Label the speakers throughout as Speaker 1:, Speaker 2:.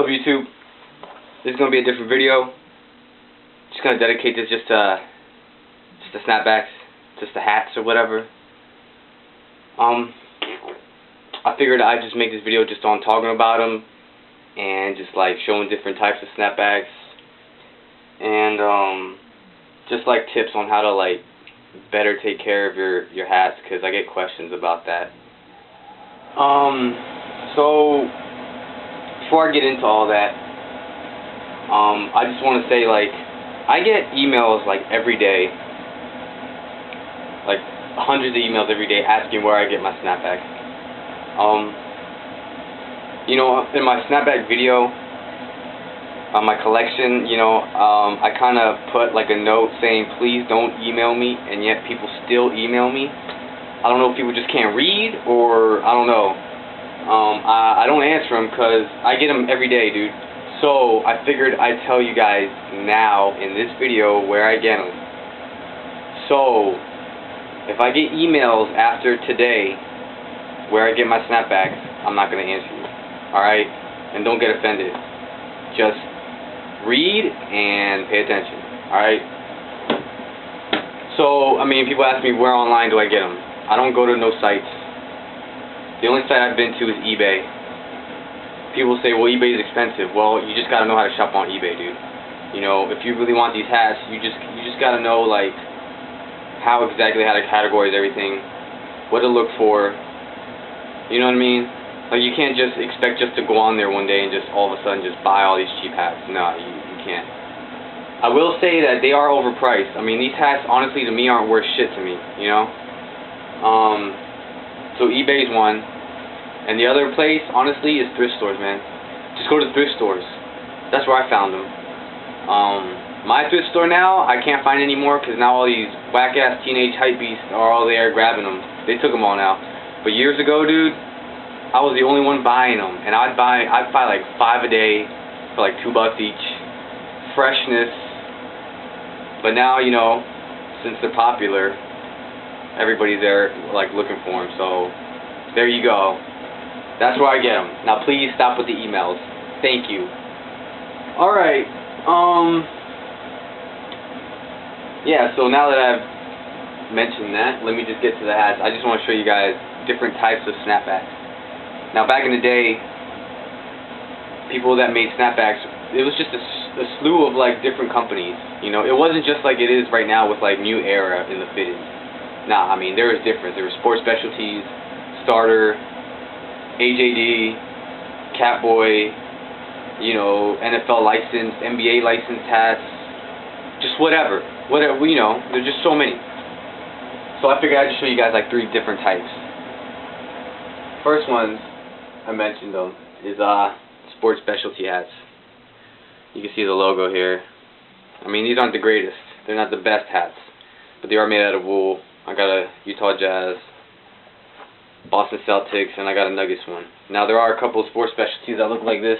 Speaker 1: What's up, YouTube? This is gonna be a different video. Just gonna dedicate this just to snapbacks, just the hats or whatever. I figured I'd just make this video just on talking about them and just like showing different types of snapbacks and just like tips on how to like better take care of your hats, because I get questions about that. So before I get into all that, I just want to say, like, I get emails like every day, like hundreds of emails every day asking where I get my snapback. You know, in my snapback video, my collection, you know, I kind of put like a note saying please don't email me, and yet people still email me. I don't know if people just can't read, or I don't know. I don't answer them because I get them every day, dude. So I figured I'd tell you guys now in this video where I get them. So if I get emails after today where I get my snapbacks, I'm not going to answer you. Alright? And don't get offended. Just read and pay attention. Alright? So, I mean, people ask me where online do I get them. I don't go to no sites. The only site I've been to is eBay. People say, well, eBay is expensive. Well, you just gotta know how to shop on eBay, dude. You know, if you really want these hats, you just gotta know, like, how to categorize everything, what to look for. You know what I mean? Like, you can't just expect just to go on there one day and just all of a sudden just buy all these cheap hats. No, you can't. I will say that they are overpriced. I mean, these hats, honestly, to me, aren't worth shit to me, you know? So eBay's one. And the other place, honestly, is thrift stores, man. Just go to thrift stores. That's where I found them. My thrift store now, I can't find anymore because now all these whack-ass teenage hypebeasts are all there grabbing them. They took them all now. But years ago, dude, I was the only one buying them. And I'd buy like 5 a day for like $2 each. Freshness. But now, you know, since they're popular, everybody's there like looking for them. So there you go. That's where I get them. Now please stop with the emails. Thank you. Alright, yeah, so now that I've mentioned that, let me just get to the hats. I just want to show you guys different types of snapbacks. Now back in the day, people that made snapbacks, it was just a slew of like different companies. You know, it wasn't just like it is right now with like New Era in the fittings. Nah, I mean, there was difference. There was Sports Specialties, Starter, AJD, Catboy, you know, NFL licensed, NBA licensed hats, just whatever, you know, there's just so many. So I figured I'd just show you guys like 3 different types. First one, I mentioned them, is Sports Specialty hats. You can see the logo here. I mean, these aren't the greatest, they're not the best hats, but they are made out of wool. I got a Utah Jazz, Boston Celtics, and I got a Nuggets one. Now there are a couple of Sports Specialties that look like this,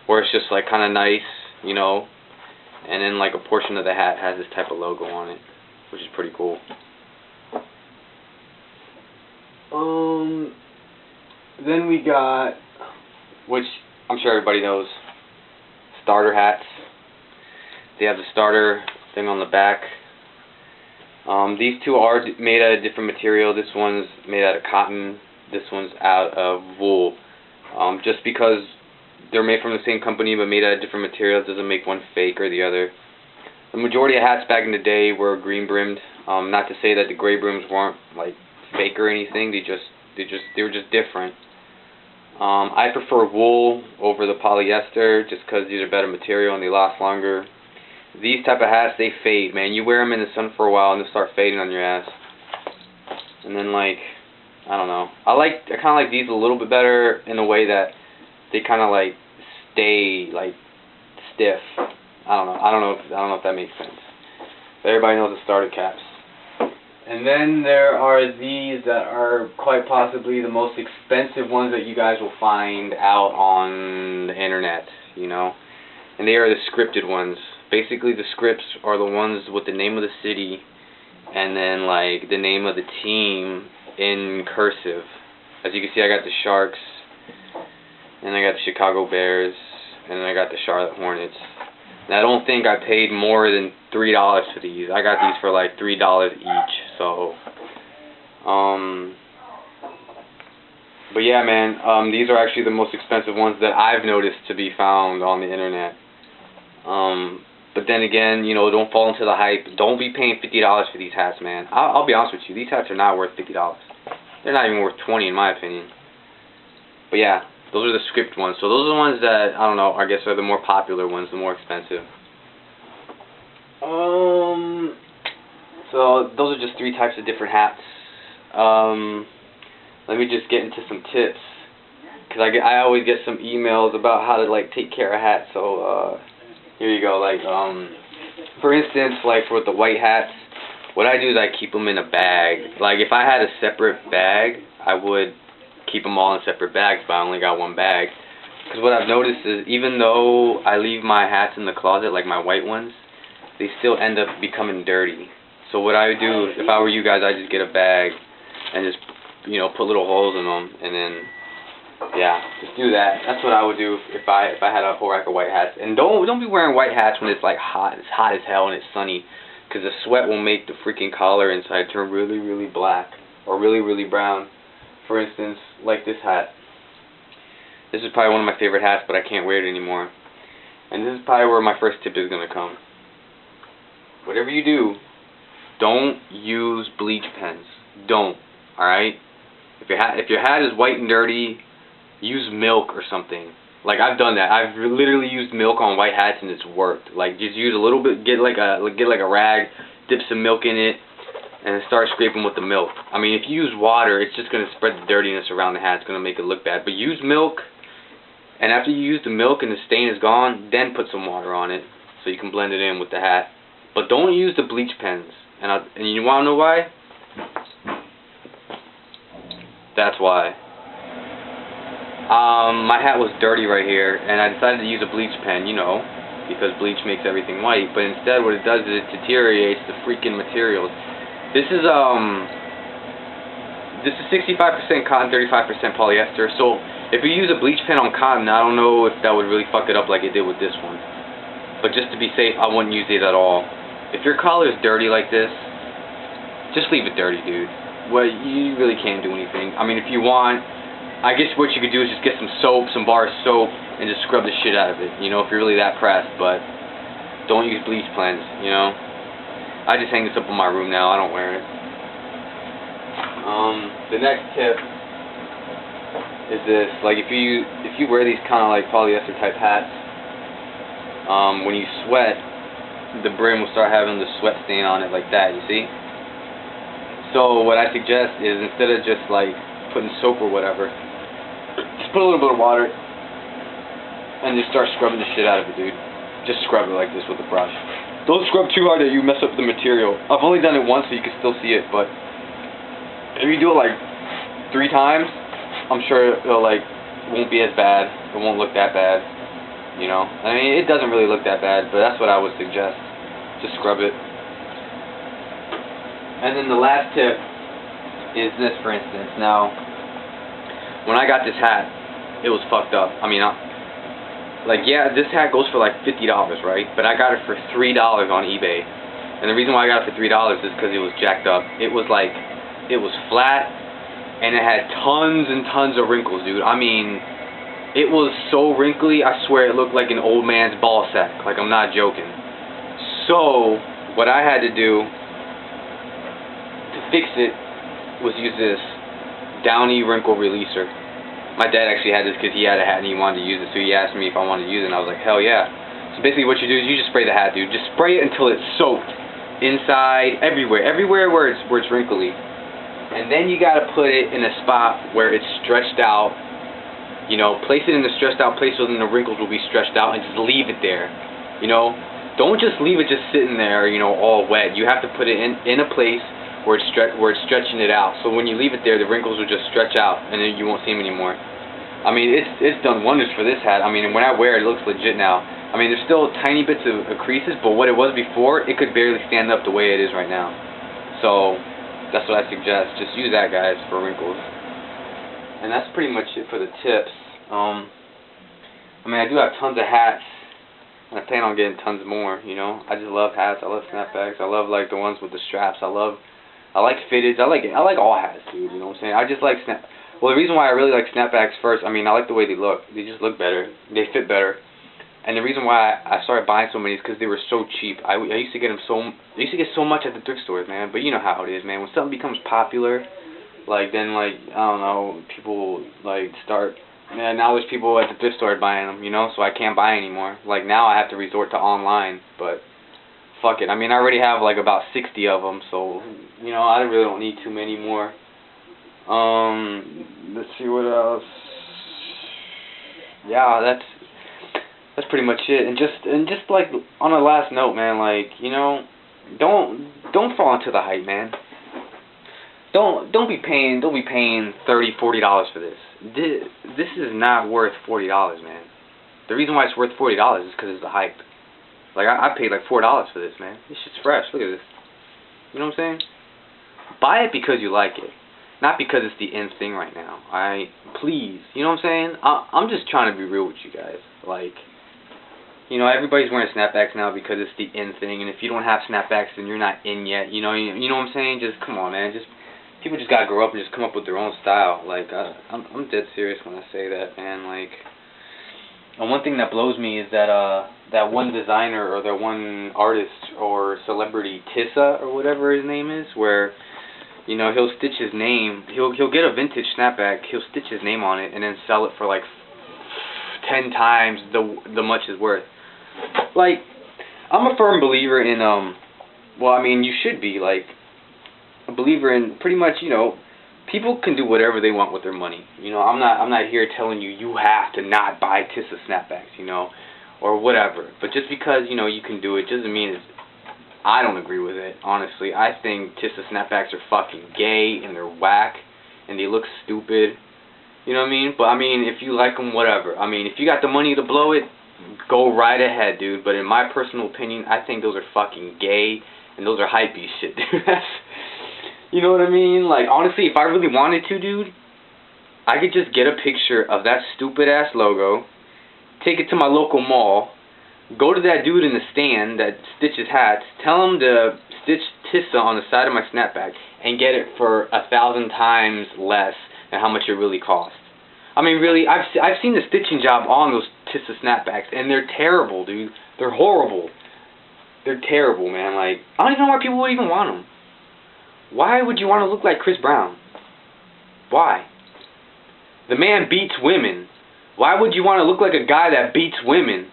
Speaker 1: where it's just like kind of nice, you know, and then like a portion of the hat has this type of logo on it, which is pretty cool. Then we got, which I'm sure everybody knows, starter hats. They have the starter thing on the back. These two are made out of different material. This one's made out of cotton. This one's out of wool. Just because they're made from the same company but made out of different materials doesn't make one fake or the other. The majority of hats back in the day were green brimmed. Not to say that the gray brims weren't like fake or anything. They were just different. I prefer wool over the polyester just because these are better material and they last longer. These type of hats, they fade, man. You wear them in the sun for a while and they'll start fading on your ass. And then, like, I don't know. I kind of like these a little bit better in a way that they kind of like stay like stiff. I don't know if that makes sense. But everybody knows the starter caps. And then there are these that are quite possibly the most expensive ones that you guys will find out on the internet, you know. And they are the scripted ones. Basically, the scripts are the ones with the name of the city and then like the name of the team in cursive. As you can see, I got the Sharks and I got the Chicago Bears and then I got the Charlotte Hornets. And I don't think I paid more than $3 for these. I got these for like $3 each. So, but yeah, man, these are actually the most expensive ones that I've noticed to be found on the internet. But then again, you know, don't fall into the hype. Don't be paying $50 for these hats, man. I'll be honest with you. These hats are not worth $50. They're not even worth $20 in my opinion. But yeah, those are the script ones. So those are the ones that, I don't know, I guess are the more popular ones, the more expensive. So those are just 3 types of different hats. Let me just get into some tips. Because I always get some emails about how to, like, take care of hats. So, here you go. Like, for instance, like for the white hats, what I do is I keep them in a bag. Like, if I had a separate bag, I would keep them all in separate bags, but I only got one bag. Because what I've noticed is, even though I leave my hats in the closet, like my white ones, they still end up becoming dirty. So what I would do, if I were you guys, I'd just get a bag and just, you know, put little holes in them, and then, yeah, just do that. That's what I would do if I had a whole rack of white hats. And don't be wearing white hats when it's like hot. It's hot as hell and it's sunny, because the sweat will make the freaking collar inside turn really, really black or really, really brown. For instance, like this hat. This is probably one of my favorite hats, but I can't wear it anymore. And this is probably where my first tip is gonna come. Whatever you do, don't use bleach pens. Don't. All right. If your hat is white and dirty, use milk or something. Like, I've done that. I've literally used milk on white hats and it's worked. Like, just use a little bit, get like a rag, dip some milk in it, and start scraping with the milk. I mean, if you use water, it's just going to spread the dirtiness around the hat. It's going to make it look bad. But use milk, and after you use the milk and the stain is gone, then put some water on it so you can blend it in with the hat. But don't use the bleach pens. And you want to know why? That's why. My hat was dirty right here, and I decided to use a bleach pen, you know, because bleach makes everything white. But instead, what it does is it deteriorates the freaking materials. This is 65% cotton, 35% polyester. So if you use a bleach pen on cotton, I don't know if that would really fuck it up like it did with this one. But just to be safe, I wouldn't use it at all. If your collar is dirty like this, just leave it dirty, dude. Well, you really can't do anything. I mean, if you want, I guess what you could do is just get some soap, some bar of soap, and just scrub the shit out of it, you know, if you're really that pressed. But don't use bleach pens, you know. I just hang this up in my room now. I don't wear it. The next tip is this. Like, if you wear these kind of like polyester type hats, when you sweat, the brim will start having the sweat stain on it like that, you see? So what I suggest is, instead of just like putting soap or whatever, just put a little bit of water and just start scrubbing the shit out of it, dude. Just scrub it like this with a brush. Don't scrub too hard that you mess up the material. I've only done it once so you can still see it, but if you do it like 3 times, I'm sure it won't be as bad. It won't look that bad, you know. I mean, it doesn't really look that bad, but that's what I would suggest. Just scrub it. And then the last tip is this, for instance. Now, when I got this hat, it was fucked up. I mean, yeah, this hat goes for like $50, right? But I got it for $3 on eBay. And the reason why I got it for $3 is because it was jacked up. It was flat, and it had tons and tons of wrinkles, dude. I mean, it was so wrinkly, I swear it looked like an old man's ball sack. Like, I'm not joking. So, what I had to do to fix it was use this Downy wrinkle releaser. My dad actually had this because he had a hat and he wanted to use it, so he asked me if I wanted to use it, and I was like, hell yeah. So basically what you do is you just spray the hat, dude. Just spray it until it's soaked. Inside, everywhere where it's wrinkly. And then you gotta put it in a spot where it's stretched out. You know, place it in the stretched out place so then the wrinkles will be stretched out, and just leave it there. You know, don't just leave it just sitting there, you know, all wet. You have to put it in a place where it's stretching it out. So when you leave it there, the wrinkles will just stretch out, and then you won't see them anymore. I mean, it's done wonders for this hat. I mean, when I wear it, it looks legit now. I mean, there's still tiny bits of creases, but what it was before, it could barely stand up the way it is right now. So that's what I suggest. Just use that, guys, for wrinkles. And that's pretty much it for the tips. I mean, I do have tons of hats, and I plan on getting tons more, you know. I just love hats. I love snapbacks. I love, like, the ones with the straps. I like fitteds. I like all hats, dude, you know what I'm saying? I just like well, the reason why I really like snapbacks first, I mean, I like the way they look. They just look better. They fit better. And the reason why I started buying so many is because they were so cheap. I used to get them I used to get so much at the thrift stores, man. But you know how it is, man. When something becomes popular, like, then, like, I don't know, people, like, start, yeah, now there's people at the thrift store buying them, you know, so I can't buy anymore. Like, now I have to resort to online, but fuck it. I mean, I already have, like, about 60 of them, so, you know, I really don't need too many more. Let's see what else. Yeah, that's pretty much it. And just like on a last note, man, like, you know, don't fall into the hype, man. Don't be paying $30, $40 for this. This is not worth $40, man. The reason why it's worth $40 is because it's the hype. Like, I paid like $4 for this, man. This shit's fresh. Look at this. You know what I'm saying? Buy it because you like it, not because it's the in thing right now. Alright, please. You know what I'm saying? I'm just trying to be real with you guys. Like, you know, everybody's wearing snapbacks now because it's the in thing, and if you don't have snapbacks, then you're not in yet. You know what I'm saying? Just come on, man. People just gotta grow up and just come up with their own style. Like, I'm dead serious when I say that, man. Like, and one thing that blows me is that that one designer or that one artist or celebrity, Tissa or whatever his name is, where, you know, he'll stitch his name. He'll get a vintage snapback. He'll stitch his name on it and then sell it for like 10 times the much it's worth. Like, I'm a firm believer in well, I mean, you should be, like, a believer in pretty much, you know, people can do whatever they want with their money. You know, I'm not here telling you you have to not buy Tissa snapbacks, you know, or whatever. But just because, you know, you can do it doesn't mean I don't agree with it, honestly. I think Tissa snapbacks are fucking gay and they're whack and they look stupid. You know what I mean? But I mean, if you like them, whatever. I mean, if you got the money to blow it, go right ahead, dude. But in my personal opinion, I think those are fucking gay and those are hypebeast shit, dude. You know what I mean? Like, honestly, if I really wanted to, dude, I could just get a picture of that stupid-ass logo, take it to my local mall, go to that dude in the stand that stitches hats, tell him to stitch Tissa on the side of my snapback, and get it for 1,000 times less than how much it really costs. I mean, really, I've seen the stitching job on those Tissa snapbacks, and they're terrible, dude. They're horrible. They're terrible, man. Like, I don't even know why people would even want them. Why would you want to look like Chris Brown? Why? The man beats women. Why would you want to look like a guy that beats women?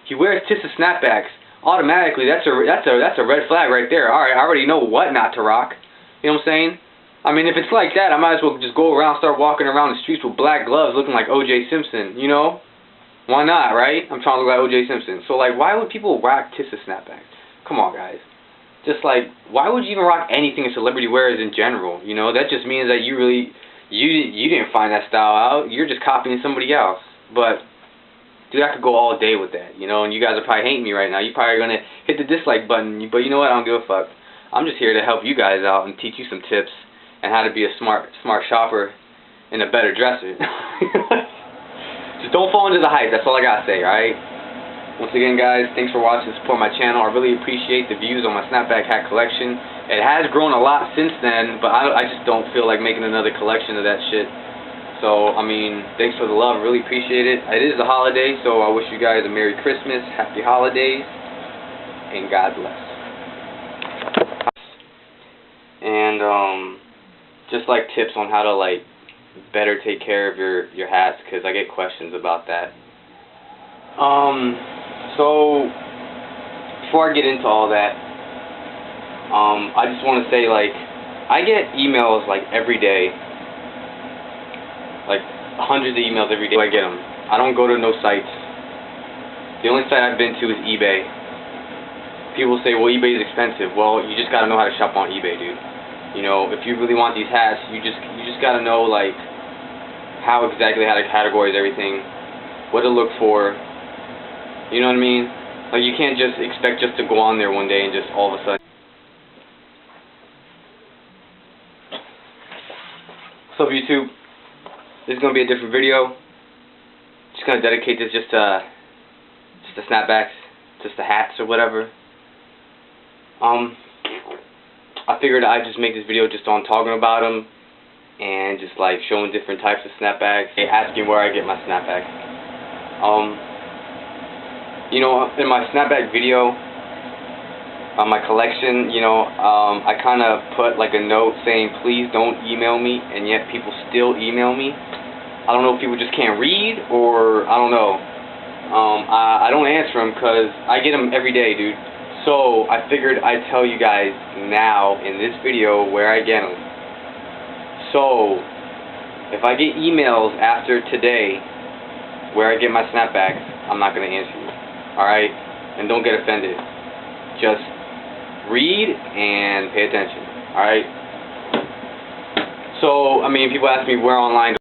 Speaker 1: He wears Tissa snapbacks. Automatically, that's a red flag right there. All right, I already know what not to rock. You know what I'm saying? I mean, if it's like that, I might as well just go around, start walking around the streets with black gloves, looking like O.J. Simpson. You know? Why not, right? I'm trying to look like O.J. Simpson. So, like, why would people rock Tissa snapbacks? Come on, guys. Just like, why would you even rock anything a celebrity wears in general? You know, that just means that you didn't find that style out. You're just copying somebody else. But, dude, I could go all day with that, you know, and you guys are probably hating me right now. You're probably going to hit the dislike button, but you know what? I don't give a fuck. I'm just here to help you guys out and teach you some tips and how to be a smart shopper and a better dresser. Just don't fall into the hype. That's all I got to say, alright? Once again, guys, thanks for watching and support my channel. I really appreciate the views on my snapback hat collection. It has grown a lot since then, but I just don't feel like making another collection of that shit. So, I mean, thanks for the love. Really appreciate it. It is the holiday, so I wish you guys a Merry Christmas, Happy Holidays, and God bless. And, just like tips on how to, like, better take care of your hats, because I get questions about that. So, before I get into all that, I just want to say, like, I get emails, like, every day, like, hundreds of emails every day. I get them. I don't go to no sites. The only site I've been to is eBay. People say, well, eBay is expensive. Well, you just gotta know how to shop on eBay, dude. You know, if you really want these hats, you just gotta know, like, how exactly how to categorize everything, what to look for. You know what I mean? Like, you can't just expect just to go on there one day and just all of a sudden. What's up, YouTube? This is going to be a different video. Just just gonna dedicate this just to snapbacks, just the hats or whatever. I figured I'd just make this video just on talking about them and just like showing different types of snapbacks and asking where I get my snapbacks. You know, in my snapback video, my collection, you know, I kind of put like a note saying please don't email me, and yet people still email me. I don't know if people just can't read, or I don't know. I don't answer them because I get them every day, dude. So I figured I'd tell you guys now in this video where I get them. So if I get emails after today where I get my snapbacks, I'm not going to answer you. Alright? And don't get offended. Just read and pay attention. Alright? So, I mean, people ask me where online